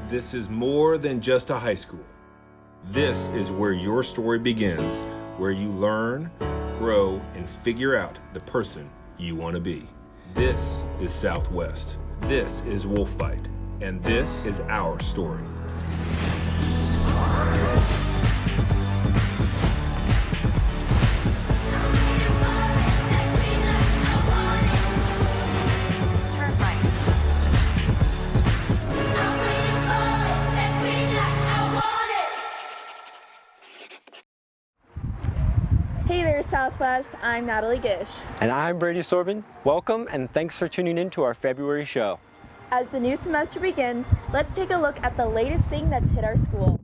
This is more than just a high school. This is where your story begins, where you learn, grow, and figure out the person you want to be. This is Southwest. This is Wolfbyte. And this is our story. Hey there, Southwest. I'm Natalie Gish. And I'm Brady Sorbin. Welcome and thanks for tuning in to our February show. As the new semester begins, let's take a look at the latest thing that's hit our school.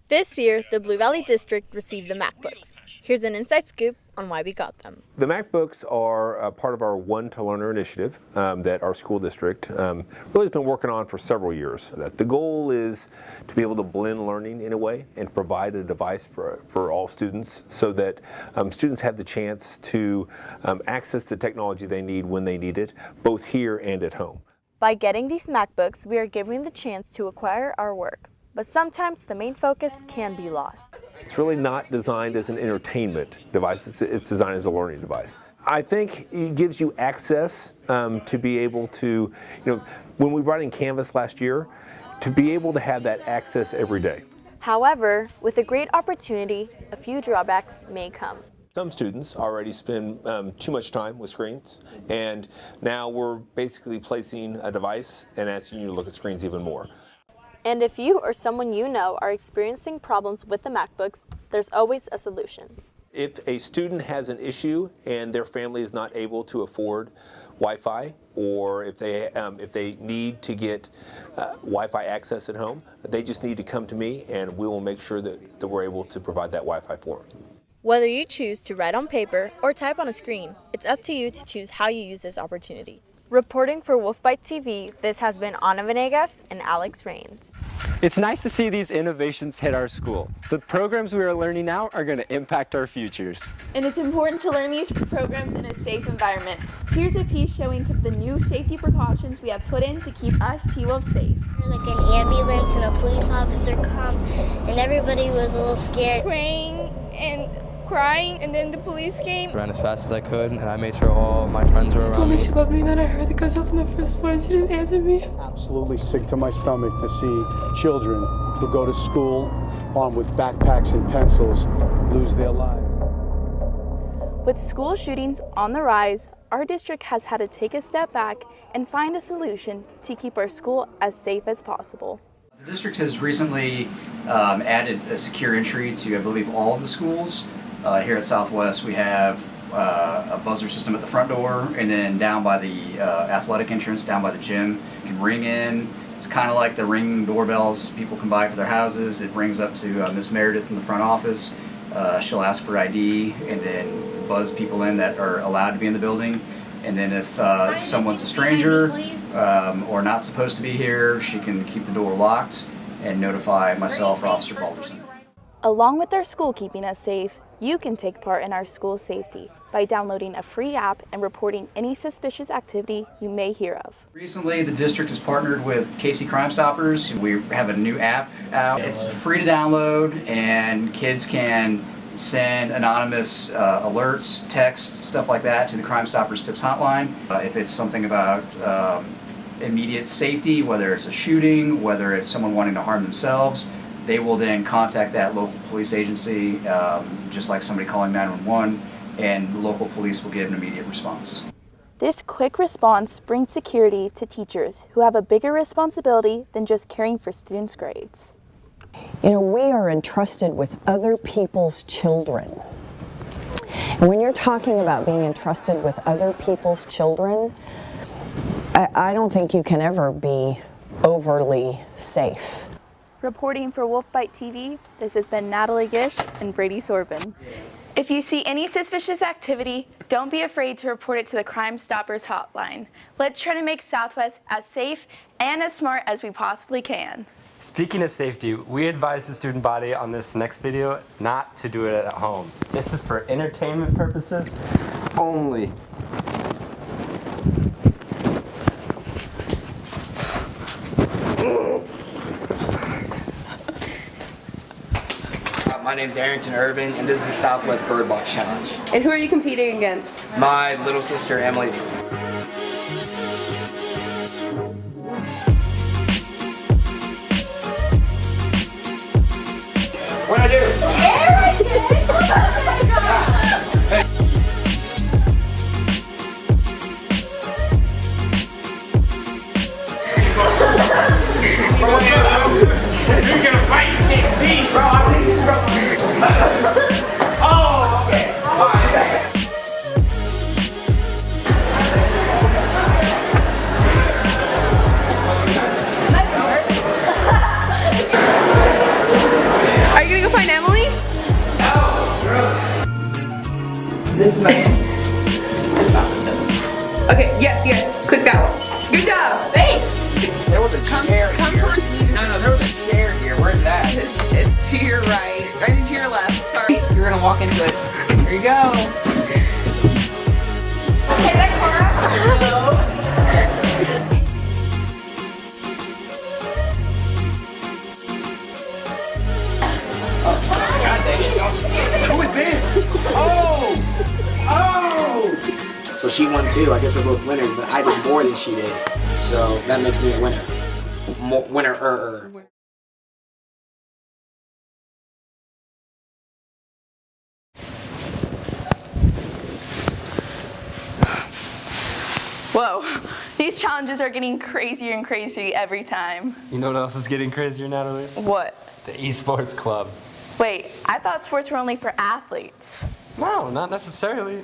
This year, the Blue Valley District received the MacBooks. Here's an inside scoop on why we got them. The MacBooks are a part of our One to Learner initiative that our school district really has been working on for several years. The goal is to be able to blend learning in a way and provide a device for all students so that students have the chance to access the technology they need when they need it, both here and at home. By getting these MacBooks, we are giving the chance to acquire our work. But sometimes the main focus can be lost. It's really not designed as an entertainment device, it's designed as a learning device. I think it gives you access to be able to, when we brought in Canvas last year, to be able to have that access every day. However, with a great opportunity, a few drawbacks may come. Some students already spend too much time with screens, and now we're basically placing a device and asking you to look at screens even more. And if you or someone you know are experiencing problems with the MacBooks, there's always a solution. If a student has an issue and their family is not able to afford Wi-Fi, or if they need to get Wi-Fi access at home, they just need to come to me and we will make sure that we're able to provide that Wi-Fi for them. Whether you choose to write on paper or type on a screen, it's up to you to choose how you use this opportunity. Reporting for Wolfbyte TV, this has been Ana Venegas and Alex Rains. It's nice to see these innovations hit our school. The programs we are learning now are going to impact our futures. And it's important to learn these programs in a safe environment. Here's a piece showing some of the new safety precautions we have put in to keep us T-Wolves safe. Like an ambulance and a police officer come, and everybody was a little scared. Praying and crying, and then the police came. Ran as fast as I could, and I made sure all my friends were around me. She told me she loved me, and then I heard the gunshots on the first floor, and she didn't answer me. Absolutely sick to my stomach to see children who go to school armed with backpacks and pencils lose their lives. With school shootings on the rise, our district has had to take a step back and find a solution to keep our school as safe as possible. The district has recently added a secure entry to, I believe, all of the schools. Here at Southwest, we have a buzzer system at the front door, and then down by the athletic entrance, down by the gym, you can ring in. It's kind of like the ring doorbells people can buy for their houses. It rings up to Miss Meredith in the front office. She'll ask for ID and then buzz people in that are allowed to be in the building. And then if someone's a stranger or not supposed to be here, she can keep the door locked and notify myself or Officer Balderson. Along with our school keeping us safe, you can take part in our school safety by downloading a free app and reporting any suspicious activity you may hear of. Recently, the district has partnered with Casey Crime Stoppers. We have a new app out. It's free to download, and kids can send anonymous alerts, text, stuff like that to the Crime Stoppers Tips hotline. If it's something about immediate safety, whether it's a shooting, whether it's someone wanting to harm themselves, they will then contact that local police agency, just like somebody calling 911, and local police will give an immediate response. This quick response brings security to teachers who have a bigger responsibility than just caring for students' grades. We are entrusted with other people's children. And when you're talking about being entrusted with other people's children, I don't think you can ever be overly safe. Reporting for Wolfbyte TV, this has been Natalie Gish and Brady Sorbin. If you see any suspicious activity, don't be afraid to report it to the Crime Stoppers hotline. Let's try to make Southwest as safe and as smart as we possibly can. Speaking of safety, we advise the student body on this next video not to do it at home. This is for entertainment purposes only. My name's Arrington Irvin, and this is the Southwest Bird Box Challenge. And who are you competing against? My little sister, Emily. What I do? You're gonna fight, you can't see, bro. I think it's from... Oh, okay. Are you gonna go find Emily? No. This is my... It's not the Okay, yes. Click that one. Good job. Thanks. There was a chair here. No, there was a chair here. Where's that? It's to your right. Right to your left. Sorry. You're gonna walk into it. There you go. Okay, that car. God dang it. Who is this? Oh! So she won too. I guess we're both winners, but I did more than she did. So that makes me a winner. Winner. Whoa, these challenges are getting crazier and crazier every time. You know what else is getting crazier, Natalie? What? The Esports Club. Wait, I thought sports were only for athletes. No, not necessarily.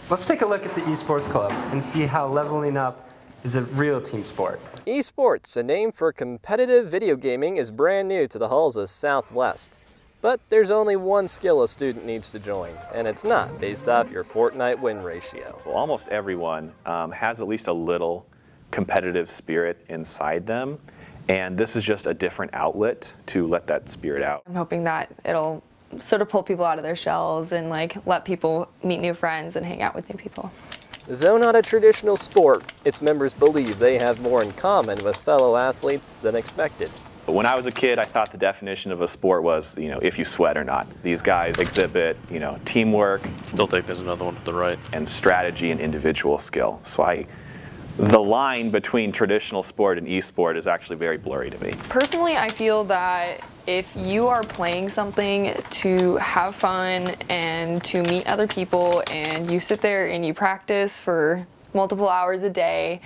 Let's take a look at the Esports Club and see how leveling up is a real team sport. Esports, a name for competitive video gaming, is brand new to the halls of Southwest. But there's only one skill a student needs to join, and it's not based off your Fortnite win ratio. Well, almost everyone has at least a little competitive spirit inside them, and this is just a different outlet to let that spirit out. I'm hoping that it'll sort of pull people out of their shells and let people meet new friends and hang out with new people. Though not a traditional sport, its members believe they have more in common with fellow athletes than expected. When I was a kid, I thought the definition of a sport was, if you sweat or not. These guys exhibit, teamwork. Still think there's another one to the right. And strategy and individual skill. So the line between traditional sport and e-sport is actually very blurry to me. Personally, I feel that if you are playing something to have fun and to meet other people and you sit there and you practice for multiple hours a day,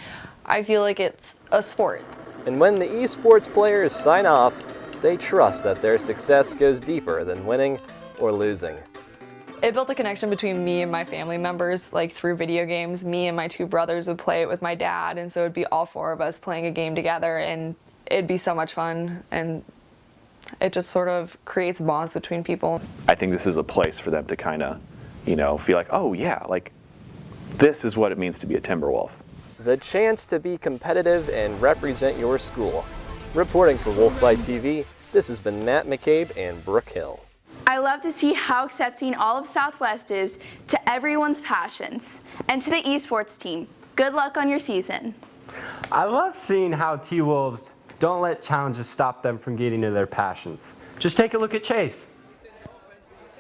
I feel like it's a sport. And when the esports players sign off, they trust that their success goes deeper than winning or losing. It built a connection between me and my family members, through video games. Me and my two brothers would play it with my dad, and so it'd be all four of us playing a game together, and it'd be so much fun, and it just sort of creates bonds between people. I think this is a place for them to kind of, feel like, oh yeah, this is what it means to be a Timberwolf. The chance to be competitive and represent your school. Reporting for Wolfbyte TV, this has been Matt McCabe and Brooke Hill. I love to see how accepting all of Southwest is to everyone's passions. And to the esports team, good luck on your season. I love seeing how T-Wolves don't let challenges stop them from getting to their passions. Just take a look at Chase.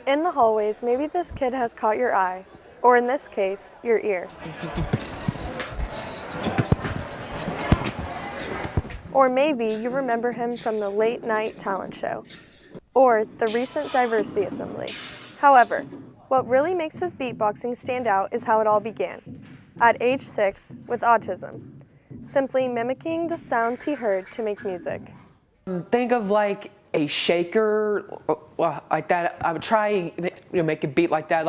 In the hallways, maybe this kid has caught your eye, or in this case, your ear. Or maybe you remember him from the late night talent show, or the recent diversity assembly. However, what really makes his beatboxing stand out is how it all began. At age 6, with autism, simply mimicking the sounds he heard to make music. Think of a shaker, like that. I would try, make a beat like that,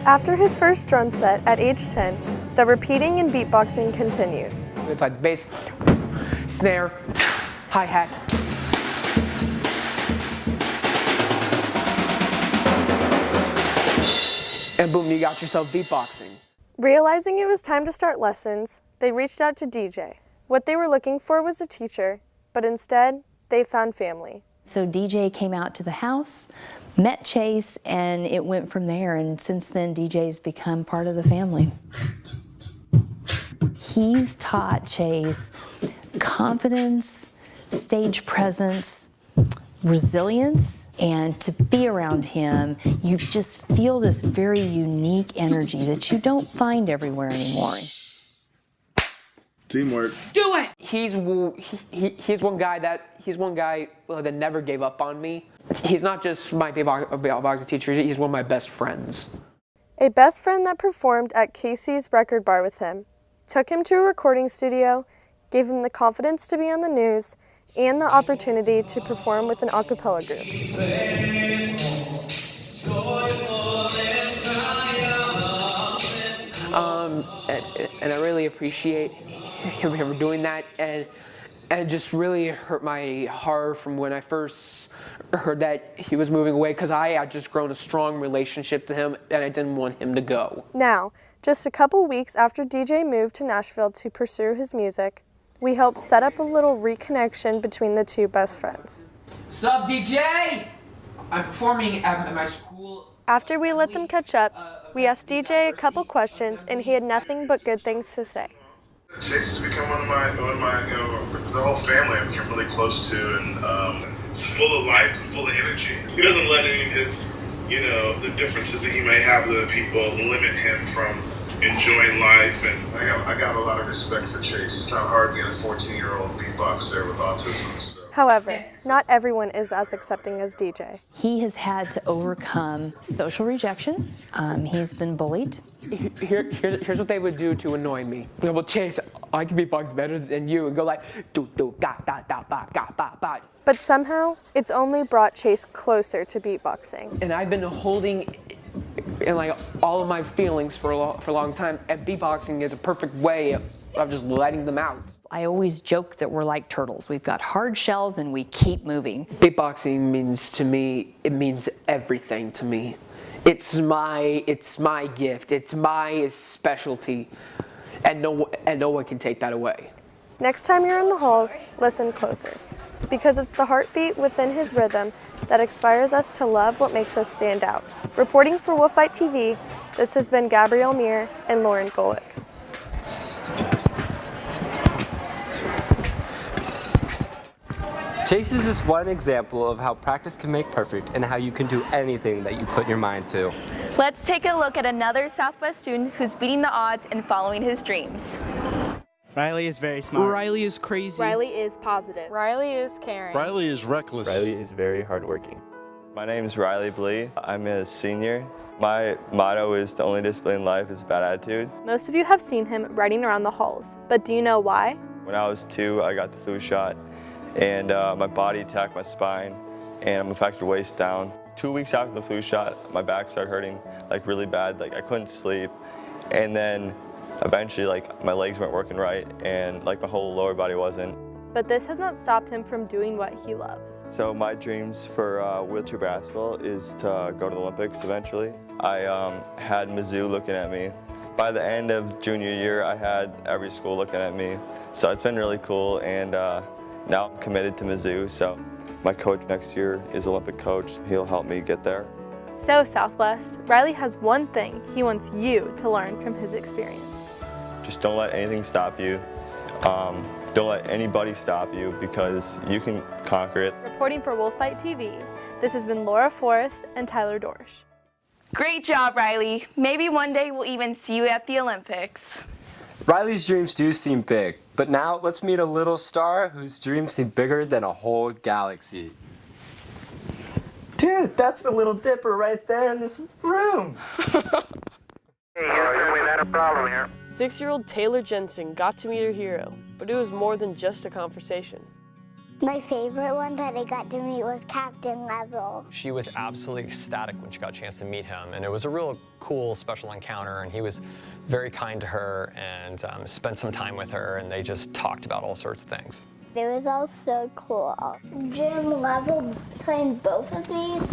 After his first drum set at age 10, the repeating and beatboxing continued. It's like bass, snare, hi-hat. And boom, you got yourself beatboxing. Realizing it was time to start lessons, they reached out to DJ. What they were looking for was a teacher, but instead, they found family. So DJ came out to the house, met Chase, and it went from there. And since then, DJ's become part of the family. He's taught Chase confidence, stage presence, resilience, and to be around him, you just feel this very unique energy that you don't find everywhere anymore. Teamwork. Do it! He's one guy that never gave up on me. He's not just my beatboxing teacher, he's one of my best friends. A best friend that performed at Casey's record bar with him, took him to a recording studio, gave him the confidence to be on the news, and the opportunity to perform with an a cappella group. And I really appreciate him doing that, and it just really hurt my heart from when I first heard that he was moving away, because I had just grown a strong relationship to him and I didn't want him to go. Now, just a couple weeks after DJ moved to Nashville to pursue his music, we helped set up a little reconnection between the two best friends. Sup, DJ? I'm performing at my school. After we let them catch up, we asked DJ a couple questions and he had nothing but good things to say. Chase has become one of my, the whole family I became really close to, and it's full of life and full of energy. He doesn't let any of his, the differences that he may have with other people limit him from enjoying life, and I got a lot of respect for Chase. It's not hard being a 14-year-old beatboxer with autism. So. However, not everyone is as accepting as DJ. He has had to overcome social rejection. He's been bullied. Here's what they would do to annoy me. Well, Chase, I can beatbox better than you, and go like do da da da ba ga ba ba. But somehow, it's only brought Chase closer to beatboxing. And I've been holding in all of my feelings for a long time, and beatboxing is a perfect way of just letting them out. I always joke that we're like turtles. We've got hard shells and we keep moving. Beatboxing means to me, it means everything to me. It's my gift, it's my specialty, and no one can take that away. Next time you're in the halls, listen closer, because it's the heartbeat within his rhythm that inspires us to love what makes us stand out. Reporting for Wolfbyte TV, this has been Gabrielle Muir and Lauren Golec. Chase is just one example of how practice can make perfect and how you can do anything that you put your mind to. Let's take a look at another Southwest student who's beating the odds and following his dreams. Riley is very smart. Riley is crazy. Riley is positive. Riley is caring. Riley is reckless. Riley is very hardworking. My name is Riley Blee. I'm a senior. My motto is the only discipline in life is bad attitude. Most of you have seen him riding around the halls, but do you know why? When I was 2, I got the flu shot, and my body attacked my spine, and I'm affected waist down. 2 weeks after the flu shot, my back started hurting really bad. I couldn't sleep, and then eventually my legs weren't working right, and my whole lower body wasn't. But this has not stopped him from doing what he loves. So my dreams for wheelchair basketball is to go to the Olympics eventually. I had Mizzou looking at me. By the end of junior year, I had every school looking at me. So it's been really cool, and now I'm committed to Mizzou. So my coach next year is Olympic coach. He'll help me get there. So Southwest, Riley has one thing he wants you to learn from his experience. Just don't let anything stop you. Don't let anybody stop you, because you can conquer it. Reporting for Wolfbyte TV, this has been Laura Forrest and Tyler Dorsch. Great job, Riley. Maybe one day we'll even see you at the Olympics. Riley's dreams do seem big, but now let's meet a little star whose dreams seem bigger than a whole galaxy. Dude, that's the Little Dipper right there in this room. We had a problem here. 6-year-old Taylor Jensen got to meet her hero, but it was more than just a conversation. My favorite one that I got to meet was Captain Level. She was absolutely ecstatic when she got a chance to meet him, and it was a real cool, special encounter, and he was very kind to her and spent some time with her, and they just talked about all sorts of things. It was all so cool. Jim Level signed both of these.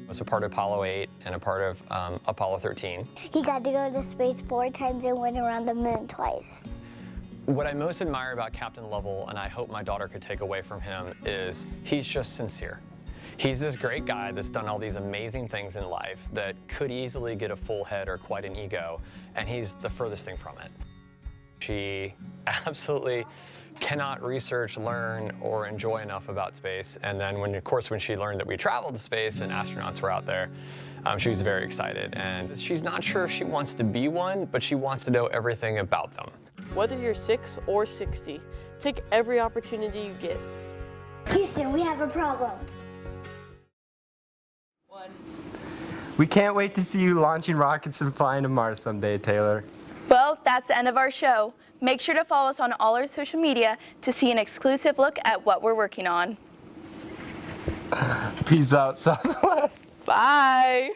Was a part of Apollo 8 and a part of Apollo 13. He got to go to space 4 times and went around the moon twice. What I most admire about Captain Lovell, and I hope my daughter could take away from him, is he's just sincere. He's this great guy that's done all these amazing things in life that could easily get a full head or quite an ego, and he's the furthest thing from it. She absolutely cannot research, learn, or enjoy enough about space. And then when she learned that we traveled to space and astronauts were out there, she was very excited. And she's not sure if she wants to be one, but she wants to know everything about them. Whether you're 6 or 60, take every opportunity you get. Houston, we have a problem. We can't wait to see you launching rockets and flying to Mars someday, Taylor. Well, that's the end of our show. Make sure to follow us on all our social media to see an exclusive look at what we're working on. Peace out, Southwest. Bye.